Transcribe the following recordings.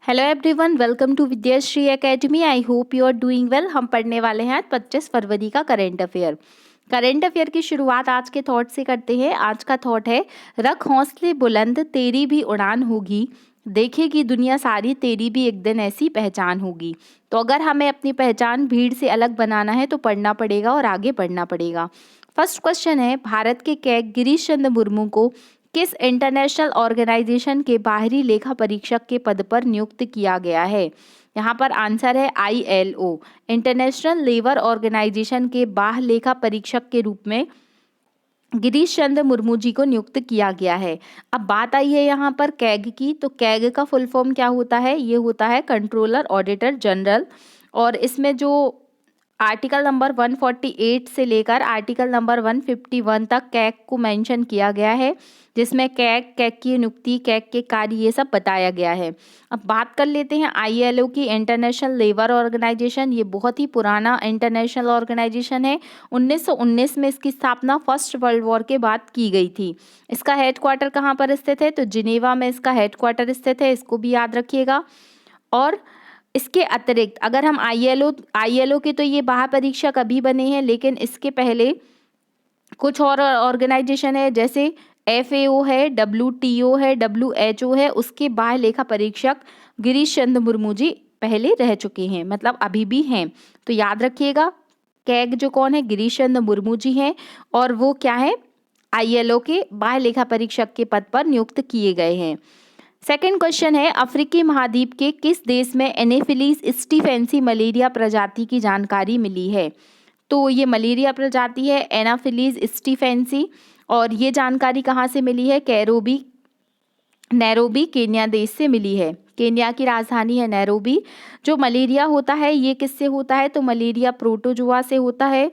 Hello everyone, welcome to Vidyashree academy. I hope you are doing well. हम पढ़ने वाले हैं आज 25 फरवरी का करंट अफेयर। करंट अफेयर की शुरुआत आज के थॉट से करते हैं। आज का थॉट है, रख हौसले बुलंद तेरी भी उड़ान होगी, देखेगी दुनिया सारी तेरी भी एक दिन ऐसी पहचान होगी। तो अगर हमें अपनी पहचान भीड़ से अलग बनाना है तो पढ़ना पड़ेगा और आगे बढ़ना पड़ेगा। फर्स्ट क्वेश्चन है, भारत के कैग गिरीश चंद्र मुर्मू को किस इंटरनेशनल ऑर्गेनाइजेशन के बाहरी लेखा परीक्षक के पद पर नियुक्त किया गया है? यहाँ पर आंसर है ILO, इंटरनेशनल लेबर ऑर्गेनाइजेशन के बाह्य लेखा परीक्षक के रूप में गिरीश चंद्र मुर्मू जी को नियुक्त किया गया है। अब बात आई है यहाँ पर कैग की, तो कैग का फुल फॉर्म क्या होता है? ये होता है कंट्रोलर ऑडिटर जनरल। और इसमें जो आर्टिकल नंबर 148 से लेकर आर्टिकल नंबर 151 तक कैग को मेंशन किया गया है, जिसमें कैग की नियुक्ति, कैग के कार्य, ये सब बताया गया है। अब बात कर लेते हैं ILO की, इंटरनेशनल लेबर ऑर्गेनाइजेशन। ये बहुत ही पुराना इंटरनेशनल ऑर्गेनाइजेशन है। 1919 में इसकी स्थापना फर्स्ट वर्ल्ड वॉर के बाद की गई थी। इसका हेडक्वार्टर कहाँ पर स्थित है? तो जिनेवा में इसका हेडक्वार्टर स्थित है, इसको भी याद रखिएगा। और इसके अतिरिक्त अगर हम ILO के, तो ये बाह्य परीक्षक अभी बने हैं, लेकिन इसके पहले कुछ और ऑर्गेनाइजेशन है, जैसे FAO है, WTO है, WHO है, उसके बाह्य लेखा परीक्षक गिरीश चंद्र मुर्मू जी पहले रह चुके हैं, मतलब अभी भी हैं। तो याद रखिएगा, कैग जो कौन है? गिरीश चंद्र मुर्मू जी हैं, और वो क्या है? ILO के बाह्य लेखा परीक्षक के पद पर नियुक्त किए गए हैं। सेकंड क्वेश्चन है, अफ्रीकी महाद्वीप के किस देश में एनेफिलीज स्टीफेंसी मलेरिया प्रजाति की जानकारी मिली है? तो ये मलेरिया प्रजाति है एनाफिलीज स्टीफेंसी, और ये जानकारी कहाँ से मिली है? नैरोबी केन्या देश से मिली है। केन्या की राजधानी है नैरोबी। जो मलेरिया होता है ये किससे होता है? तो मलेरिया प्रोटोजुआ से होता है।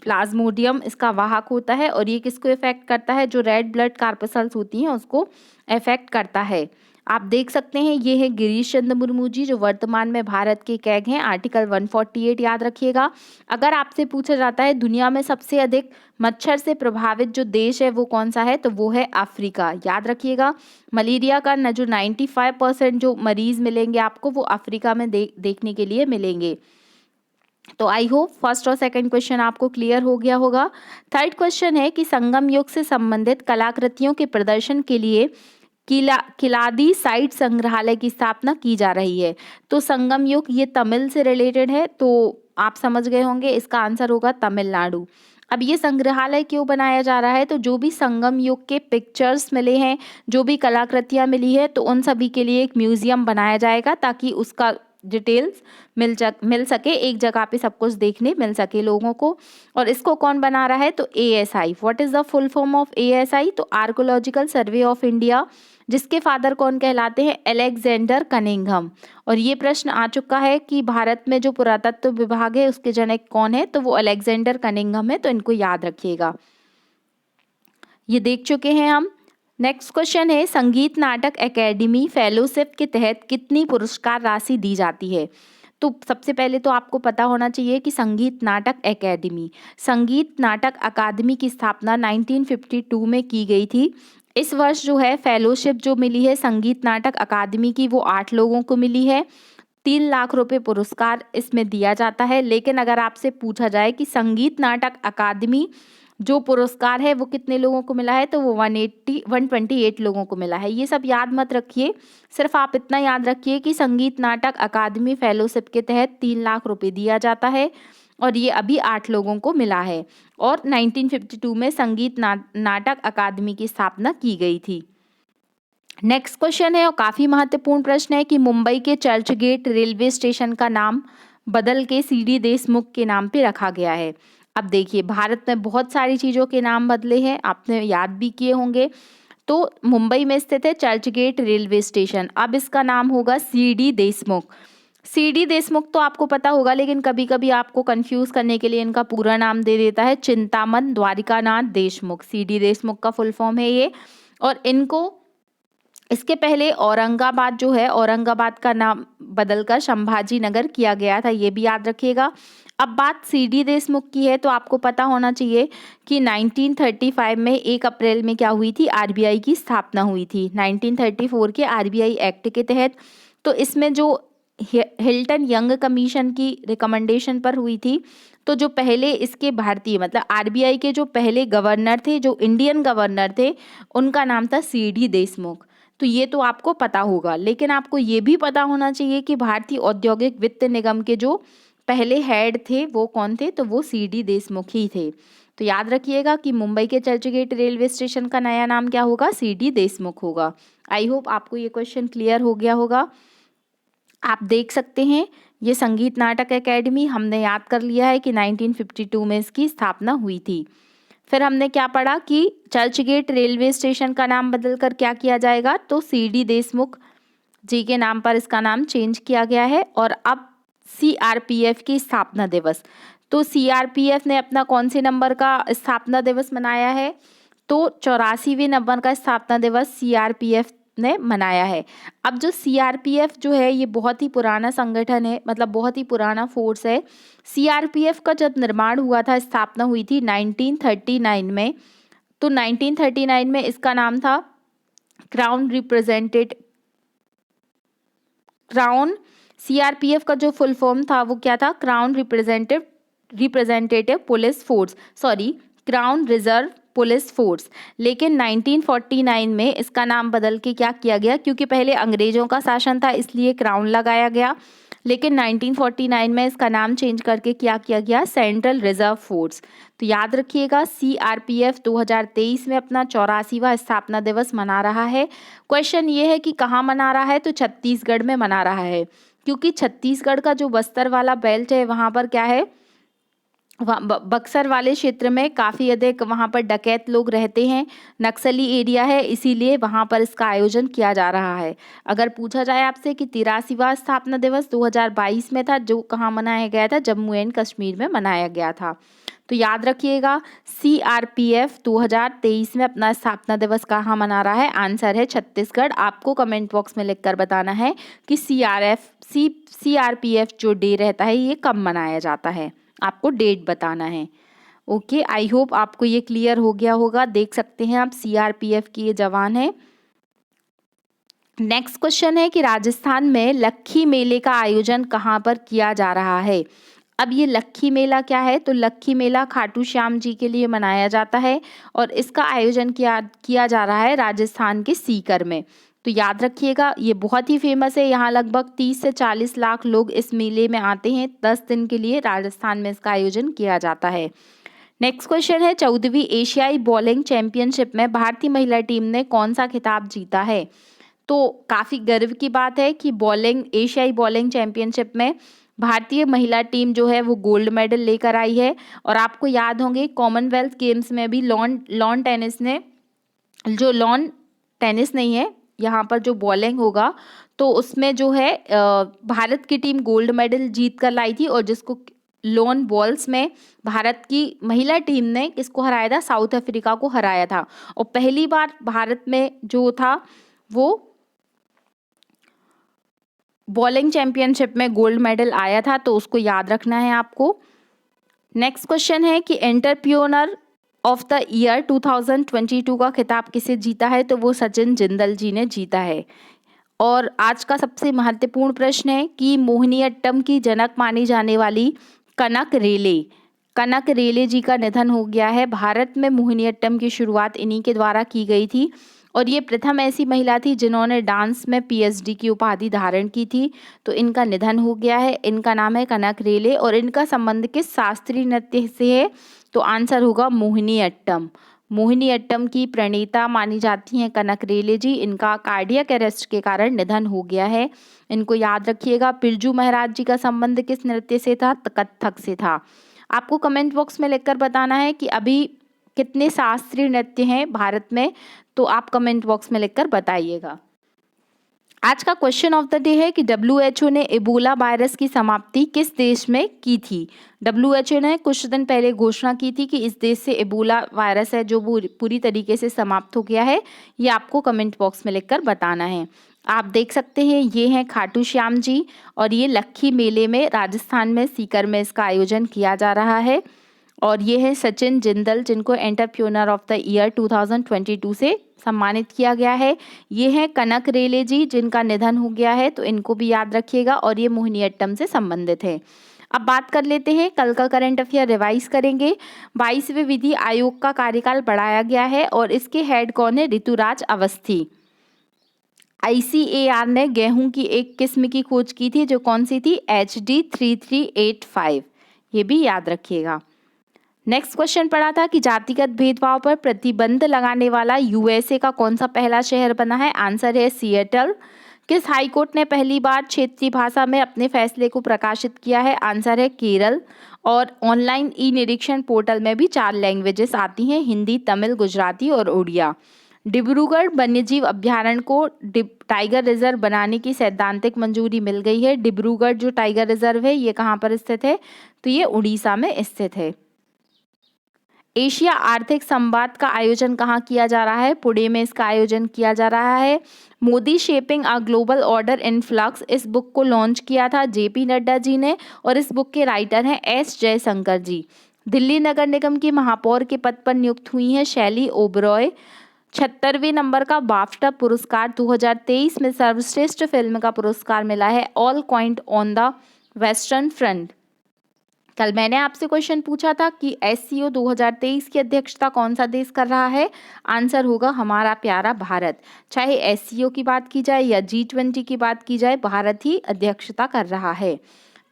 प्लाज्मोडियम इसका वाहक होता है, और ये किसको इफेक्ट करता है? जो रेड ब्लड कार्पसल्स होती हैं उसको इफेक्ट करता है। आप देख सकते हैं, ये है गिरीश चंद्र मुर्मू जी, जो वर्तमान में भारत के कैग हैं। आर्टिकल 148 याद रखिएगा। अगर आपसे पूछा जाता है दुनिया में सबसे अधिक मच्छर से प्रभावित जो देश है वो कौन सा है, तो वो है अफ्रीका। याद रखिएगा, मलेरिया का न जो 95% जो मरीज मिलेंगे आपको, वो अफ्रीका में देखने के लिए मिलेंगे। तो आई होप फर्स्ट और सेकंड क्वेश्चन आपको क्लियर हो गया होगा। थर्ड क्वेश्चन है कि संगम युग से संबंधित कलाकृतियों के प्रदर्शन के लिए किलादी साइट संग्रहालय की स्थापना की जा रही है। तो संगम युग ये तमिल से रिलेटेड है, तो आप समझ गए होंगे, इसका आंसर होगा तमिलनाडु। अब ये संग्रहालय क्यों बनाया जा रहा है? तो जो भी संगम युग के पिक्चर्स मिले हैं, जो भी कलाकृतियां मिली है, तो उन सभी के लिए एक म्यूजियम बनाया जाएगा, ताकि उसका डिटेल्स मिल सके, एक जगह पे सब कुछ देखने मिल सके लोगों को। और इसको कौन बना रहा है? तो ASI। What is the full form of ASI? तो आर्कोलॉजिकल सर्वे ऑफ इंडिया, जिसके फादर कौन कहलाते हैं? Alexander Cunningham. और ये प्रश्न आ चुका है कि भारत में जो पुरातत्व विभाग है उसके जनक कौन है, तो वो अलेक्जेंडर कनिंघम है, तो इनको याद रखिएगा। ये देख चुके हैं हम। नेक्स्ट क्वेश्चन है, संगीत नाटक एकेडमी फेलोशिप के तहत कितनी पुरस्कार राशि दी जाती है? तो सबसे पहले तो आपको पता होना चाहिए कि संगीत नाटक अकादमी की स्थापना 1952 में की गई थी। इस वर्ष जो है फेलोशिप जो मिली है संगीत नाटक अकादमी की, वो 8 लोगों को मिली है। 3 लाख रुपए पुरस्कार इसमें दिया जाता है। लेकिन अगर आपसे पूछा जाए कि संगीत नाटक अकादमी जो पुरस्कार है वो कितने लोगों को मिला है, तो वो 128 लोगों को मिला है। ये सब याद मत रखिए, सिर्फ आप इतना याद रखिए कि संगीत नाटक अकादमी फेलोशिप के तहत 3 लाख रुपए दिया जाता है, और ये अभी 8 लोगों को मिला है। और 1952 में संगीत नाटक अकादमी की स्थापना की गई थी। नेक्स्ट क्वेश्चन है, और काफ़ी महत्वपूर्ण प्रश्न है, कि मुंबई के चर्च गेट रेलवे स्टेशन का नाम बदल के CD देशमुख के नाम पे रखा गया है। अब देखिए, भारत में बहुत सारी चीज़ों के नाम बदले हैं, आपने याद भी किए होंगे। तो मुंबई में स्थित है चर्च गेट रेलवे स्टेशन, अब इसका नाम होगा CD देशमुख। CD देशमुख तो आपको पता होगा, लेकिन कभी कभी आपको कंफ्यूज करने के लिए इनका पूरा नाम दे देता है, चिंतामन द्वारिकानाथ देशमुख। CD देशमुख का फुल फॉर्म है ये। और इनको इसके पहले औरंगाबाद जो है, औरंगाबाद का नाम बदलकर संभाजी नगर किया गया था, ये भी याद रखिएगा। अब बात सी.डी. देशमुख की है, तो आपको पता होना चाहिए कि 1935 में 1 अप्रैल में क्या हुई थी, आरबीआई की स्थापना हुई थी 1934 के आरबीआई एक्ट के तहत। तो इसमें जो हिल्टन यंग कमीशन की रिकमेंडेशन पर हुई थी, तो जो पहले इसके भारतीय मतलब आरबीआई के जो पहले गवर्नर थे, जो इंडियन गवर्नर थे, उनका नाम था सी.डी. देशमुख। तो ये तो आपको पता होगा, लेकिन आपको ये भी पता होना चाहिए कि भारतीय औद्योगिक वित्त निगम के जो पहले हेड थे वो कौन थे, तो वो सी.डी. देशमुख ही थे। तो याद रखिएगा कि मुंबई के चर्चगेट रेलवे स्टेशन का नया नाम क्या होगा, सी.डी. देशमुख होगा। आई होप आपको ये क्वेश्चन क्लियर हो गया होगा। आप देख सकते हैं ये संगीत नाटक एकेडमी हमने याद कर लिया है कि 1952 में इसकी स्थापना हुई थी। फिर हमने क्या पढ़ा कि चर्चगेट रेलवे स्टेशन का नाम बदलकर क्या किया जाएगा, तो सी.डी. देशमुख जी के नाम पर इसका नाम चेंज किया गया है। और अब सीआरपीएफ की स्थापना दिवस, तो सीआरपीएफ ने अपना कौन से नंबर का स्थापना दिवस मनाया है, तो 84वें नंबर का स्थापना दिवस सीआरपीएफ ने मनाया है। अब जो सीआरपीएफ जो है ये बहुत ही पुराना संगठन है, मतलब बहुत ही पुराना फोर्स है। सीआरपीएफ का जब निर्माण हुआ था, स्थापना हुई थी 1939 में, तो 1939 में इसका नाम था क्राउन सीआरपीएफ का जो फुल फॉर्म था वो क्या था, crown representative police force, sorry crown reserve police force. लेकिन 1949 में इसका नाम बदल के क्या किया गया, क्योंकि पहले अंग्रेजों का शासन था इसलिए क्राउन लगाया गया, लेकिन 1949 में इसका नाम चेंज करके क्या किया गया, सेंट्रल रिजर्व फोर्स। तो याद रखिएगा सीआरपीएफ 2023 में अपना 84वां स्थापना दिवस मना रहा है। क्वेश्चन ये है कि कहाँ मना रहा है, तो छत्तीसगढ़ में मना रहा है, क्योंकि छत्तीसगढ़ का जो बस्तर वाला बेल्ट है वहाँ पर क्या है, बक्सर वाले क्षेत्र में काफ़ी अधिक वहाँ पर डकैत लोग रहते हैं, नक्सली एरिया है, इसीलिए वहाँ पर इसका आयोजन किया जा रहा है। अगर पूछा जाए आपसे कि 83वां स्थापना दिवस 2022 में था, जो कहाँ मनाया गया था, जम्मू एंड कश्मीर में मनाया गया था। तो याद रखिएगा सीआरपीएफ 2023 में अपना स्थापना दिवस कहाँ मना रहा है, आंसर है छत्तीसगढ़। आपको कमेंट बॉक्स में लिखकर बताना है कि सीआरपीएफ जो डे रहता है ये कब मनाया जाता है, आपको डेट बताना है। ओके, आई होप आपको ये क्लियर हो गया होगा। देख सकते हैं आप सीआरपीएफ की ये जवान है। नेक्स्ट क्वेश्चन है कि राजस्थान में लक्खी मेले का आयोजन कहाँ पर किया जा रहा है। अब ये लक्खी मेला क्या है, तो लक्खी मेला खाटू श्याम जी के लिए मनाया जाता है और इसका आयोजन किया जा रहा है राजस्थान के सीकर में। तो याद रखिएगा ये बहुत ही फेमस है, यहाँ लगभग 30 से 40 लाख लोग इस मेले में आते हैं। 10 दिन के लिए राजस्थान में इसका आयोजन किया जाता है। नेक्स्ट क्वेश्चन है 14वीं एशियाई बॉलिंग चैंपियनशिप में भारतीय महिला टीम ने कौन सा खिताब जीता है। तो काफ़ी गर्व की बात है कि एशियाई बॉलिंग चैंपियनशिप में भारतीय महिला टीम जो है वो गोल्ड मेडल लेकर आई है। और आपको याद होंगे कॉमनवेल्थ गेम्स में भी लॉन टेनिस नहीं है, यहाँ पर जो बॉलिंग होगा तो उसमें जो है भारत की टीम गोल्ड मेडल जीत कर लाई थी। और जिसको लॉन बॉल्स में भारत की महिला टीम ने किसको हराया था, साउथ अफ्रीका को हराया था। और पहली बार भारत में जो था वो बॉलिंग चैंपियनशिप में गोल्ड मेडल आया था, तो उसको याद रखना है आपको। नेक्स्ट क्वेश्चन है कि एंटरप्रेन्योर ऑफ द ईयर 2022 का खिताब किसे जीता है, तो वो सचिन जिंदल जी ने जीता है। और आज का सबसे महत्वपूर्ण प्रश्न है कि मोहिनीअट्टम की जनक मानी जाने वाली कनक रेले जी का निधन हो गया है। भारत में मोहिनीअट्टम की शुरुआत इन्हीं के द्वारा की गई थी और ये प्रथम ऐसी महिला थी जिन्होंने डांस में पीएचडी की उपाधि धारण की थी। तो इनका निधन हो गया है। इनका नाम है कनक रेले और इनका संबंध किस शास्त्रीय नृत्य से है, तो आंसर होगा मोहिनीअट्टम। मोहिनीअट्टम की प्रणेता मानी जाती हैं कनक रेले जी। इनका कार्डियक अरेस्ट के कारण निधन हो गया है। इनको याद रखिएगा। बिरजू महाराज जी का संबंध किस नृत्य से था, कथक से था। आपको कमेंट बॉक्स में लिखकर बताना है कि अभी कितने शास्त्रीय नृत्य हैं भारत में, तो आप कमेंट बॉक्स में लिखकर बताइएगा। आज का क्वेश्चन ऑफ द डे है कि WHO ने इबोला वायरस की समाप्ति किस देश में की थी। WHO ने कुछ दिन पहले घोषणा की थी कि इस देश से इबोला वायरस है जो पूरी तरीके से समाप्त हो गया है। ये आपको कमेंट बॉक्स में लिखकर बताना है। आप देख सकते हैं ये हैं खाटू श्याम जी और ये लक्खी मेले में राजस्थान में सीकर में इसका आयोजन किया जा रहा है। और ये है सचिन जिंदल जिनको एंटरप्रेन्योर ऑफ द ईयर 2022 से सम्मानित किया गया है। ये हैं कनक रेले जी जिनका निधन हो गया है, तो इनको भी याद रखिएगा और ये मोहिनीअट्टम से संबंधित है। अब बात कर लेते हैं कल का करंट अफेयर रिवाइज करेंगे। 22वें विधि आयोग का कार्यकाल बढ़ाया गया है और इसके हेड कौन है? ऋतुराज अवस्थी। ICAR ने गेहूं की एक किस्म की खोज की थी जो कौन सी थी? HD 3385। ये भी याद रखिएगा। नेक्स्ट क्वेश्चन पढ़ा था कि जातिगत भेदभाव पर प्रतिबंध लगाने वाला USA का कौन सा पहला शहर बना है? आंसर है सिएटल। किस हाईकोर्ट ने पहली बार क्षेत्रीय भाषा में अपने फैसले को प्रकाशित किया है? आंसर है केरल। और ऑनलाइन ई निरीक्षण पोर्टल में भी 4 लैंग्वेजेस आती हैं, हिंदी, तमिल, गुजराती और उड़िया। डिब्रूगढ़ वन्यजीव अभ्यारण्य को टाइगर रिजर्व बनाने की सैद्धांतिक मंजूरी मिल गई है। डिब्रूगढ़ जो टाइगर रिजर्व है ये कहाँ पर स्थित है? तो ये उड़ीसा में स्थित है। एशिया आर्थिक संवाद का आयोजन कहाँ किया जा रहा है? पुणे में इसका आयोजन किया जा रहा है। Modi shaping a global order in flux, इस बुक को लॉन्च किया था JP नड्डा जी ने और इस बुक के राइटर हैं S जयशंकर जी। दिल्ली नगर निगम की महापौर के पद पर नियुक्त हुई हैं शैली ओबरॉय। 76वें नंबर का बाफ्टा पुरस्कार 2023 में सर्वश्रेष्ठ फिल्म का पुरस्कार मिला है all quite on the western front. कल मैंने आपसे क्वेश्चन पूछा था कि SCO 2023 की अध्यक्षता कौन सा देश कर रहा है? आंसर होगा हमारा प्यारा भारत। चाहे SCO की बात की जाए या G20 की बात की जाए, भारत ही अध्यक्षता कर रहा है।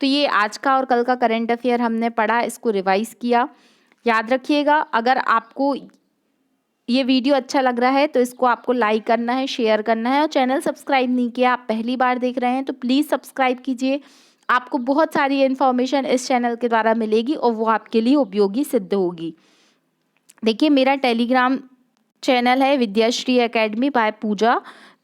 तो ये आज का और कल का करंट अफेयर हमने पढ़ा, इसको रिवाइज किया। याद रखिएगा, अगर आपको ये वीडियो अच्छा लग रहा है तो इसको आपको लाइक करना है, शेयर करना है और चैनल सब्सक्राइब नहीं किया, आप पहली बार देख रहे हैं तो प्लीज़ सब्सक्राइब कीजिए। आपको बहुत सारी इन्फॉर्मेशन इस चैनल के द्वारा मिलेगी और वो आपके लिए उपयोगी सिद्ध होगी। देखिए मेरा टेलीग्राम चैनल है विद्याश्री एकेडमी बाय पूजा,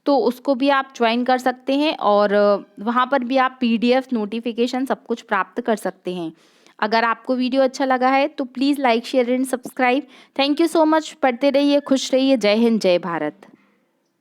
तो उसको भी आप ज्वाइन कर सकते हैं और वहाँ पर भी आप PDF नोटिफिकेशन सब कुछ प्राप्त कर सकते हैं। अगर आपको वीडियो अच्छा लगा है तो please like share and subscribe. Thank you so much. पढ़ते रहिए, खुश रहिए। जय हिंद, जय भारत।